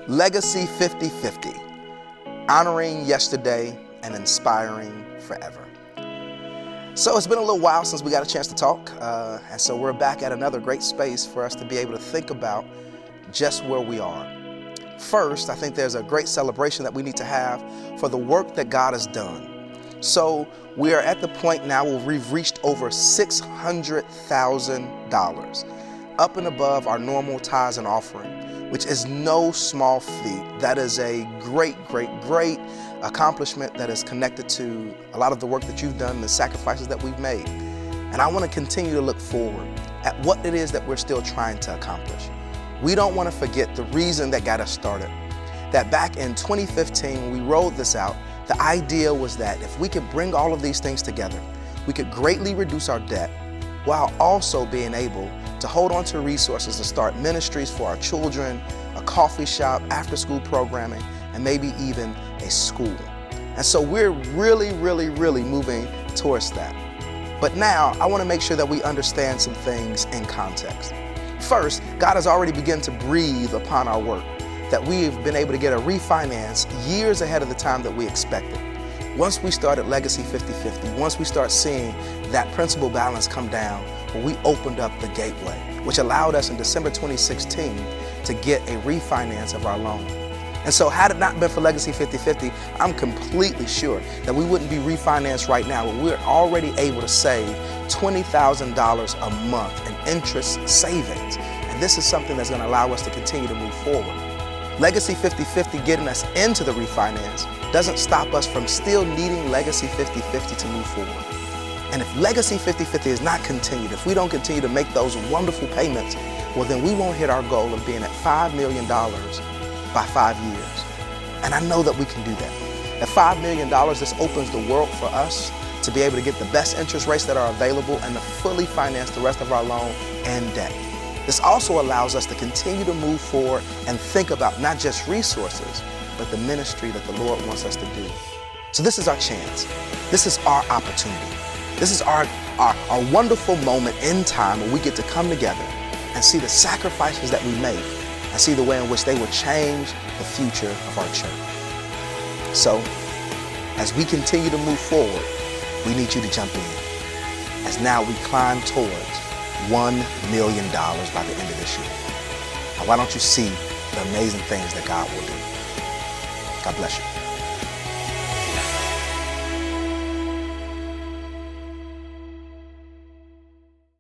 Legacy 50/50, honoring yesterday and inspiring forever. So it's been a little while since we got a chance to talk, and so we're back at another great space for us to be able to think about just where we are. First, I think there's a great celebration that we need to have for the work that God has done. So we are at the point now where we've reached over $600,000, up and above our normal tithes and offering, which is no small feat. That is a great accomplishment that is connected to a lot of the work that you've done and the sacrifices that we've made. And I want to continue to look forward at what it is that we're still trying to accomplish. We don't want to forget the reason that got us started. That back in 2015, when we rolled this out, the idea was that if we could bring all of these things together, we could greatly reduce our debt while also being able to hold on to resources to start ministries for our children, a coffee shop, after-school programming, and maybe even a school. And so we're really moving towards that. But now I want to make sure that we understand some things in context. First, God has already begun to breathe upon our work, that we've been able to get a refinance years ahead of the time that we expected. Once we started Legacy 50/50, once we start seeing that principal balance come down, well, we opened up the gateway, which allowed us in December 2016 to get a refinance of our loan. And so had it not been for Legacy 50/50, I'm completely sure that we wouldn't be refinanced right now. We're already able to save $20,000 a month in interest savings. And this is something that's going to allow us to continue to move forward. Legacy 50/50 getting us into the refinance doesn't stop us from still needing Legacy 50/50 to move forward. And if Legacy 50/50 is not continued, if we don't continue to make those wonderful payments, well, then we won't hit our goal of being at $5 million by 5 years. And I know that we can do that. At $5 million, this opens the world for us to be able to get the best interest rates that are available and to fully finance the rest of our loan and debt. This also allows us to continue to move forward and think about not just resources, but the ministry that the Lord wants us to do. So this is our chance. This is our opportunity. This is our wonderful moment in time where we get to come together and see the sacrifices that we make and see the way in which they will change the future of our church. So, as we continue to move forward, we need you to jump in, as now we climb towards $1 million by the end of this year. Now, why don't you see the amazing things that God will do? God bless you.